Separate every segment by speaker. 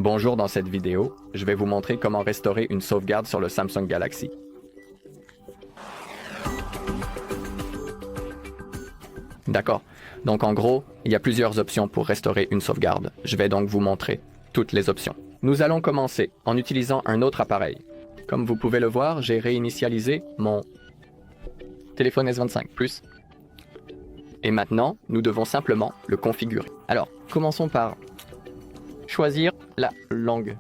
Speaker 1: Bonjour, dans cette vidéo, je vais vous montrer comment restaurer une sauvegarde sur le Samsung Galaxy. D'accord. Donc en gros, il y a plusieurs options pour restaurer une sauvegarde. Je vais donc vous montrer toutes les options. Nous allons commencer en utilisant un autre appareil. Comme vous pouvez le voir, j'ai réinitialisé mon téléphone S25 Plus. Et maintenant, nous devons simplement le configurer. Alors, commençons par choisir la langue.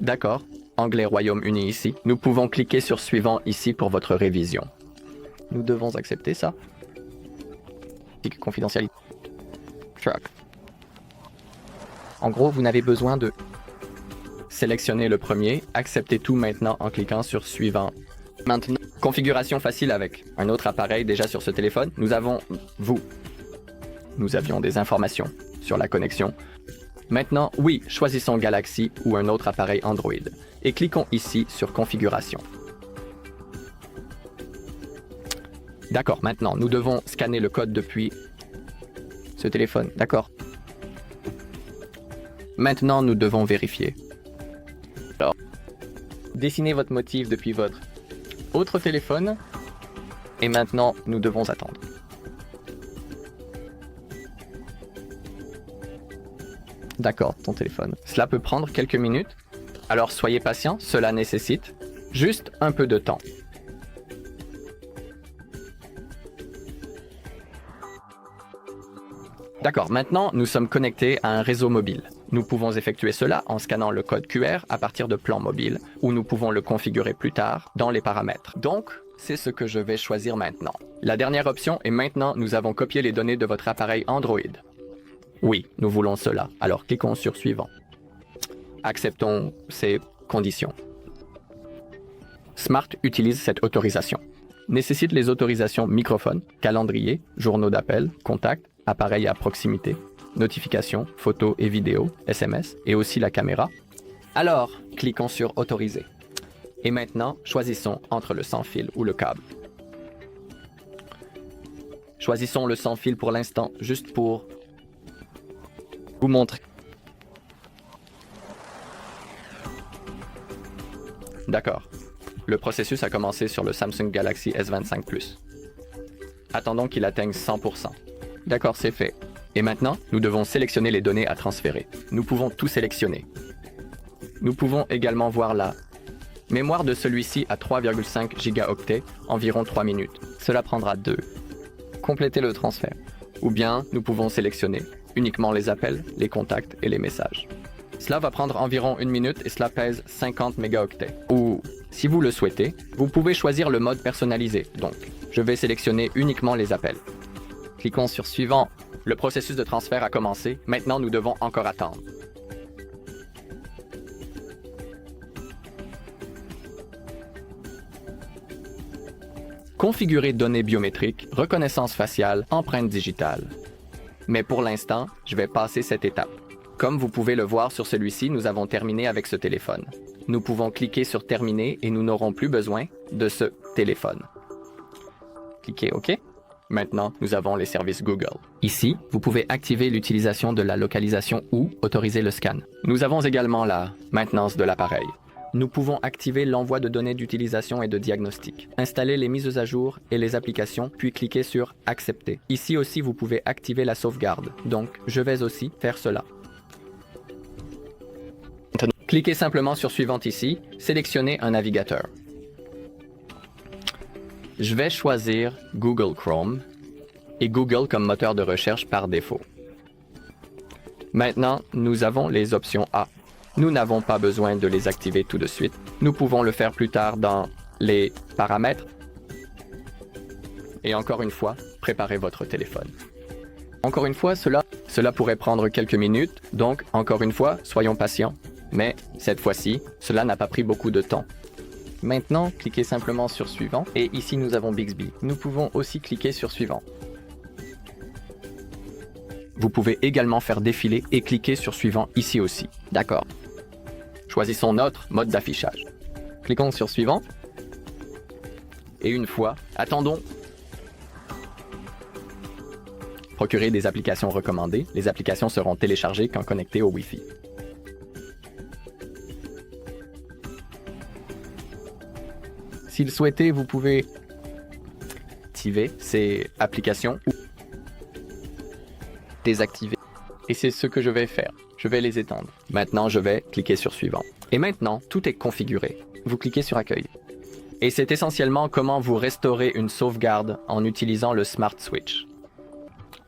Speaker 1: D'accord, anglais Royaume-Uni ici. Nous pouvons cliquer sur suivant ici pour votre révision. Nous devons accepter ça. Confidentialité. Track. En gros, vous n'avez besoin de sélectionner le premier, accepter tout maintenant en cliquant sur suivant. Maintenant, configuration facile avec un autre appareil déjà sur ce téléphone. Nous avons vous. Nous avions des informations sur la connexion. Maintenant, oui, choisissons Galaxy ou un autre appareil Android et cliquons ici sur configuration. D'accord, maintenant, nous devons scanner le code depuis ce téléphone. D'accord. Maintenant, nous devons vérifier. Alors, dessinez votre motif depuis votre autre téléphone. Et maintenant, nous devons attendre. D'accord, ton téléphone. Cela peut prendre quelques minutes. Alors, soyez patient, cela nécessite juste un peu de temps. D'accord, maintenant nous sommes connectés à un réseau mobile. Nous pouvons effectuer cela en scannant le code QR à partir de plans mobiles, ou nous pouvons le configurer plus tard dans les paramètres. Donc, c'est ce que je vais choisir maintenant. La dernière option est maintenant nous avons copié les données de votre appareil Android. Oui, nous voulons cela, alors cliquons sur suivant. Acceptons ces conditions. Smart utilise cette autorisation. Nécessite les autorisations microphone, calendrier, journaux d'appel, contacts, appareil à proximité, notifications, photos et vidéos, SMS et aussi la caméra. Alors, cliquons sur autoriser. Et maintenant, choisissons entre le sans fil ou le câble. Choisissons le sans fil pour l'instant, juste pour vous montrer. D'accord. Le processus a commencé sur le Samsung Galaxy S25 Plus. Attendons qu'il atteigne 100%. D'accord, c'est fait. Et maintenant, nous devons sélectionner les données à transférer. Nous pouvons tout sélectionner. Nous pouvons également voir la mémoire de celui-ci à 3,5 gigaoctets, environ 3 minutes. Cela prendra 2. Compléter le transfert. Ou bien, nous pouvons sélectionner uniquement les appels, les contacts et les messages. Cela va prendre environ 1 minute et cela pèse 50 mégaoctets. Ou, si vous le souhaitez, vous pouvez choisir le mode personnalisé. Donc, je vais sélectionner uniquement les appels. Cliquons sur suivant. Le processus de transfert a commencé. Maintenant, nous devons encore attendre. Configurer données biométriques, reconnaissance faciale, empreinte digitale. Mais pour l'instant, je vais passer cette étape. Comme vous pouvez le voir sur celui-ci, nous avons terminé avec ce téléphone. Nous pouvons cliquer sur terminer et nous n'aurons plus besoin de ce téléphone. Cliquez OK. Maintenant, nous avons les services Google. Ici, vous pouvez activer l'utilisation de la localisation ou autoriser le scan. Nous avons également la maintenance de l'appareil. Nous pouvons activer l'envoi de données d'utilisation et de diagnostic, installer les mises à jour et les applications, puis cliquer sur accepter. Ici aussi, vous pouvez activer la sauvegarde. Donc, je vais aussi faire cela. Cliquez simplement sur suivant ici, sélectionnez un navigateur. Je vais choisir Google Chrome et Google comme moteur de recherche par défaut. Maintenant, nous avons les options A. Nous n'avons pas besoin de les activer tout de suite. Nous pouvons le faire plus tard dans les paramètres. Et encore une fois, préparez votre téléphone. Encore une fois, cela pourrait prendre quelques minutes, donc encore une fois, soyons patients. Mais cette fois-ci, cela n'a pas pris beaucoup de temps. Maintenant, cliquez simplement sur suivant et ici nous avons Bixby. Nous pouvons aussi cliquer sur suivant. Vous pouvez également faire défiler et cliquer sur suivant ici aussi. D'accord. Choisissons notre mode d'affichage. Cliquons sur suivant. Et une fois, attendons Procurez des applications recommandées. Les applications seront téléchargées quand connectées au Wi-Fi. Si le souhaitez, vous pouvez activer ces applications ou désactiver. Et c'est ce que je vais faire. Je vais les étendre. Maintenant, je vais cliquer sur Suivant. Et maintenant, tout est configuré. Vous cliquez sur Accueil. Et c'est essentiellement comment vous restaurez une sauvegarde en utilisant le Smart Switch.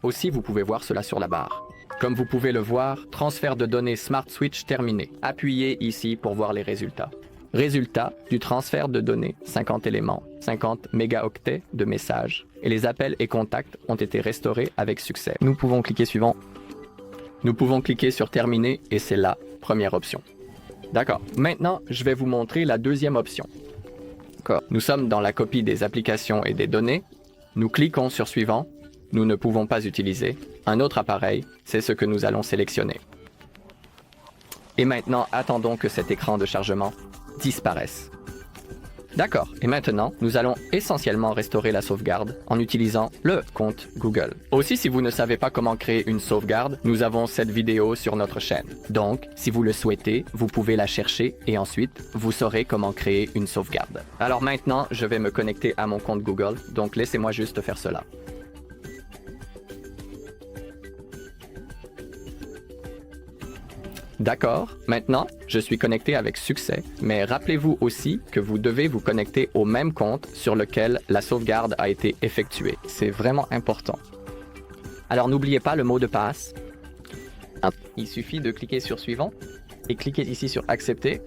Speaker 1: Aussi, vous pouvez voir cela sur la barre. Comme vous pouvez le voir, transfert de données Smart Switch terminé. Appuyez ici pour voir les résultats. Résultat du transfert de données, 50 éléments, 50 mégaoctets de messages. Et les appels et contacts ont été restaurés avec succès. Nous pouvons cliquer Suivant. Nous pouvons cliquer sur Terminer et c'est la première option. D'accord. Maintenant, je vais vous montrer la deuxième option. Nous sommes dans la copie des applications et des données. Nous cliquons sur Suivant. Nous ne pouvons pas utiliser. Un autre appareil, c'est ce que nous allons sélectionner. Et maintenant, attendons que cet écran de chargement disparaisse. D'accord. Et maintenant, nous allons essentiellement restaurer la sauvegarde en utilisant le compte Google. Aussi, si vous ne savez pas comment créer une sauvegarde, nous avons cette vidéo sur notre chaîne. Donc, si vous le souhaitez, vous pouvez la chercher et ensuite, vous saurez comment créer une sauvegarde. Alors maintenant, je vais me connecter à mon compte Google, donc laissez-moi juste faire cela. D'accord, maintenant, je suis connecté avec succès, mais rappelez-vous aussi que vous devez vous connecter au même compte sur lequel la sauvegarde a été effectuée. C'est vraiment important. Alors n'oubliez pas le mot de passe. Il suffit de cliquer sur Suivant et cliquez ici sur Accepter.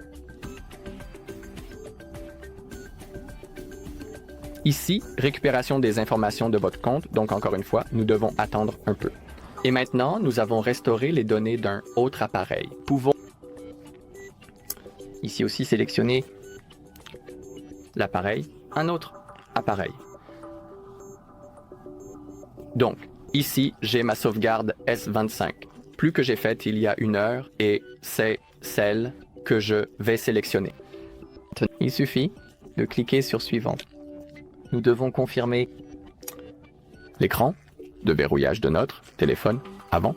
Speaker 1: Ici, récupération des informations de votre compte, donc encore une fois, nous devons attendre un peu. Et maintenant, nous avons restauré les données d'un autre appareil. Pouvons ici aussi sélectionner l'appareil, un autre appareil. Donc, ici, j'ai ma sauvegarde S25. Plus que j'ai faite il y a 1 heure et c'est celle que je vais sélectionner. Il suffit de cliquer sur Suivant. Nous devons confirmer l'écran de verrouillage de notre téléphone avant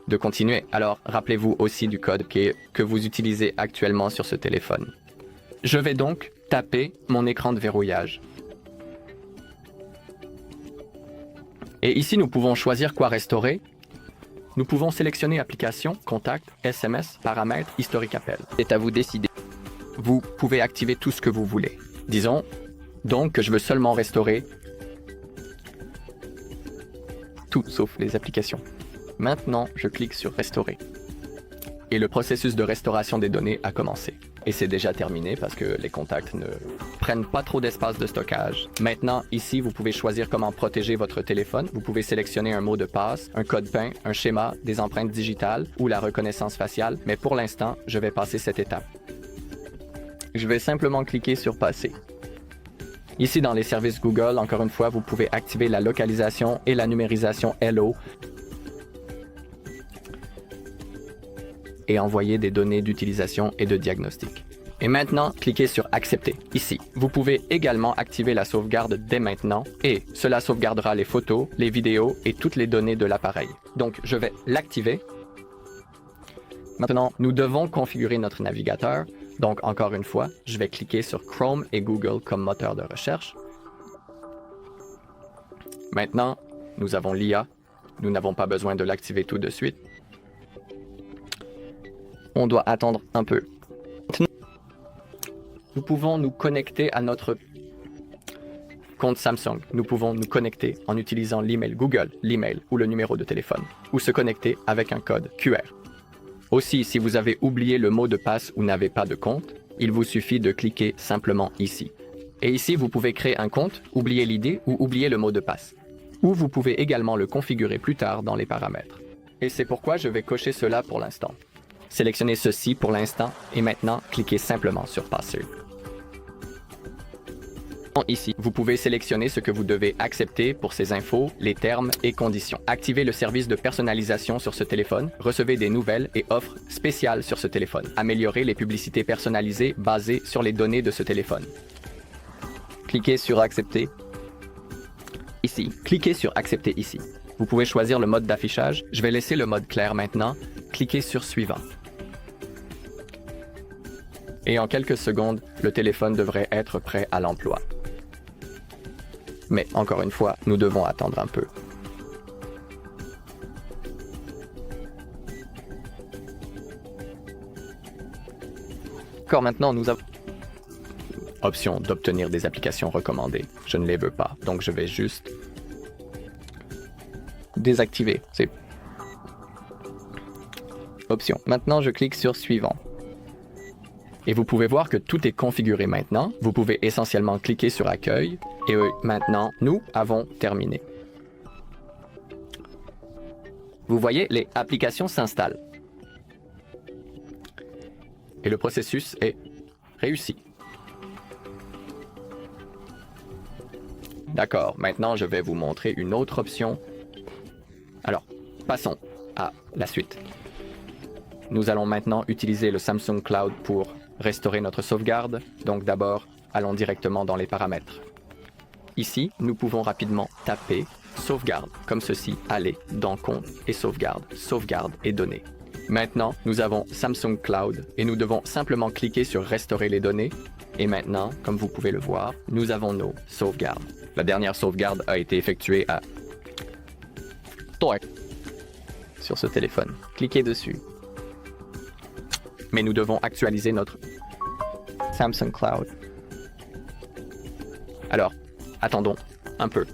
Speaker 1: de continuer. Alors, rappelez-vous aussi du code que vous utilisez actuellement sur ce téléphone. Je vais donc taper mon écran de verrouillage. Et ici, nous pouvons choisir quoi restaurer. Nous pouvons sélectionner Applications, Contacts, SMS, Paramètres, Historique Appel. C'est à vous décider. Vous pouvez activer tout ce que vous voulez. Disons donc que je veux seulement restaurer tout sauf les applications. Maintenant, je clique sur Restaurer. Et le processus de restauration des données a commencé. Et c'est déjà terminé parce que les contacts ne prennent pas trop d'espace de stockage. Maintenant, ici, vous pouvez choisir comment protéger votre téléphone. Vous pouvez sélectionner un mot de passe, un code PIN, un schéma, des empreintes digitales ou la reconnaissance faciale. Mais pour l'instant, je vais passer cette étape. Je vais simplement cliquer sur Passer. Ici, dans les services Google, encore une fois, vous pouvez activer la localisation et la numérisation Hello et envoyer des données d'utilisation et de diagnostic. Et maintenant, cliquez sur Accepter. Ici, vous pouvez également activer la sauvegarde dès maintenant et cela sauvegardera les photos, les vidéos et toutes les données de l'appareil. Donc, je vais l'activer. Maintenant, nous devons configurer notre navigateur. Donc, encore une fois, je vais cliquer sur Chrome et Google comme moteur de recherche. Maintenant, nous avons l'IA. Nous n'avons pas besoin de l'activer tout de suite. On doit attendre un peu. Nous pouvons nous connecter à notre compte Samsung. Nous pouvons nous connecter en utilisant l'email Google, l'email ou le numéro de téléphone, ou se connecter avec un code QR. Aussi, si vous avez oublié le mot de passe ou n'avez pas de compte, il vous suffit de cliquer simplement ici. Et ici, vous pouvez créer un compte, oublier l'idée ou oublier le mot de passe. Ou vous pouvez également le configurer plus tard dans les paramètres. Et c'est pourquoi je vais cocher cela pour l'instant. Sélectionnez ceci pour l'instant et maintenant, cliquez simplement sur Passer. Ici, vous pouvez sélectionner ce que vous devez accepter pour ces infos, les termes et conditions. Activez le service de personnalisation sur ce téléphone, recevez des nouvelles et offres spéciales sur ce téléphone. Améliorez les publicités personnalisées basées sur les données de ce téléphone. Cliquez sur Accepter. Ici, cliquez sur Accepter ici. Vous pouvez choisir le mode d'affichage. Je vais laisser le mode clair maintenant. Cliquez sur Suivant. Et en quelques secondes, le téléphone devrait être prêt à l'emploi. Mais encore une fois, nous devons attendre un peu. Encore maintenant, nous avons option d'obtenir des applications recommandées. Je ne les veux pas, donc je vais juste désactiver. C'est option. Maintenant, je clique sur Suivant. Et vous pouvez voir que tout est configuré maintenant. Vous pouvez essentiellement cliquer sur Accueil. Et maintenant, nous avons terminé. Vous voyez, les applications s'installent. Et le processus est réussi. D'accord, maintenant je vais vous montrer une autre option. Alors, passons à la suite. Nous allons maintenant utiliser le Samsung Cloud pour restaurer notre sauvegarde. Donc d'abord, allons directement dans les paramètres. Ici, nous pouvons rapidement taper sauvegarde, comme ceci, aller dans compte et sauvegarde et données. Maintenant, nous avons Samsung Cloud et nous devons simplement cliquer sur restaurer les données. Et maintenant, comme vous pouvez le voir, nous avons nos sauvegardes. La dernière sauvegarde a été effectuée à sur ce téléphone. Cliquez dessus. Mais nous devons actualiser notre Samsung Cloud. Alors, attendons un peu.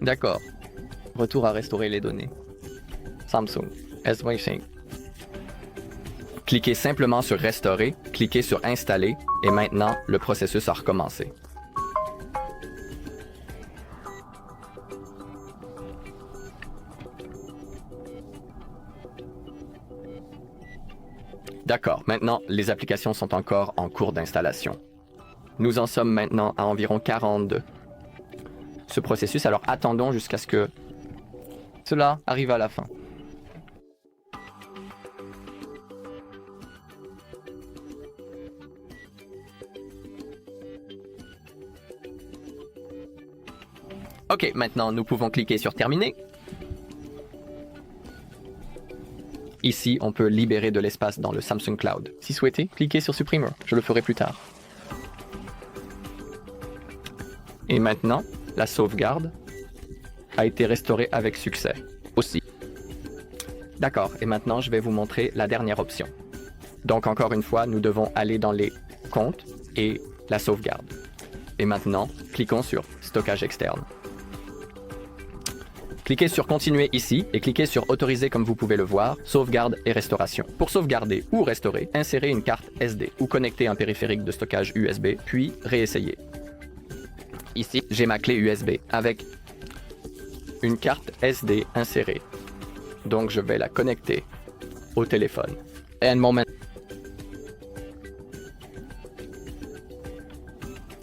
Speaker 1: D'accord. Retour à restaurer les données. Samsung S25. Cliquez simplement sur Restaurer, cliquez sur Installer et maintenant le processus a recommencé. D'accord, maintenant les applications sont encore en cours d'installation. Nous en sommes maintenant à environ 42. Ce processus, alors attendons jusqu'à ce que cela arrive à la fin. Ok, maintenant nous pouvons cliquer sur Terminer. Ici, on peut libérer de l'espace dans le Samsung Cloud. Si souhaité, cliquez sur Supprimer. Je le ferai plus tard. Et maintenant, la sauvegarde a été restaurée avec succès aussi. D'accord, et maintenant je vais vous montrer la dernière option. Donc encore une fois, nous devons aller dans les comptes et la sauvegarde. Et maintenant, cliquons sur Stockage externe. Cliquez sur Continuer ici et cliquez sur Autoriser comme vous pouvez le voir, Sauvegarde et Restauration. Pour sauvegarder ou restaurer, insérez une carte SD ou connectez un périphérique de stockage USB, puis réessayez. Ici, j'ai ma clé USB avec une carte SD insérée. Donc je vais la connecter au téléphone.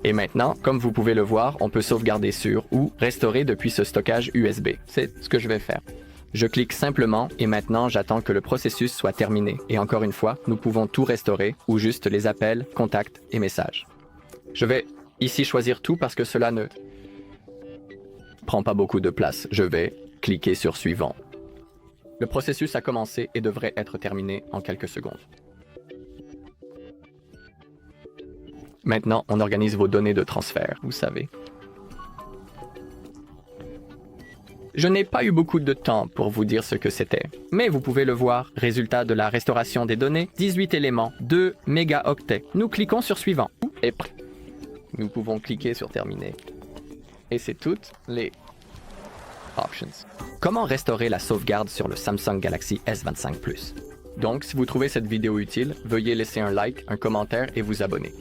Speaker 1: Et maintenant, comme vous pouvez le voir, on peut sauvegarder sur ou restaurer depuis ce stockage USB. C'est ce que je vais faire. Je clique simplement et maintenant j'attends que le processus soit terminé. Et encore une fois, nous pouvons tout restaurer ou juste les appels, contacts et messages. Je vais ici choisir tout parce que cela ne prend pas beaucoup de place. Je vais cliquer sur Suivant. Le processus a commencé et devrait être terminé en quelques secondes. Maintenant, on organise vos données de transfert, vous savez. Je n'ai pas eu beaucoup de temps pour vous dire ce que c'était, mais vous pouvez le voir. Résultat de la restauration des données, 18 éléments, 2 mégaoctets. Nous cliquons sur Suivant. Et nous pouvons cliquer sur Terminer. Et c'est toutes les options. Comment restaurer la sauvegarde sur le Samsung Galaxy S25 Plus? Donc, si vous trouvez cette vidéo utile, veuillez laisser un like, un commentaire et vous abonner.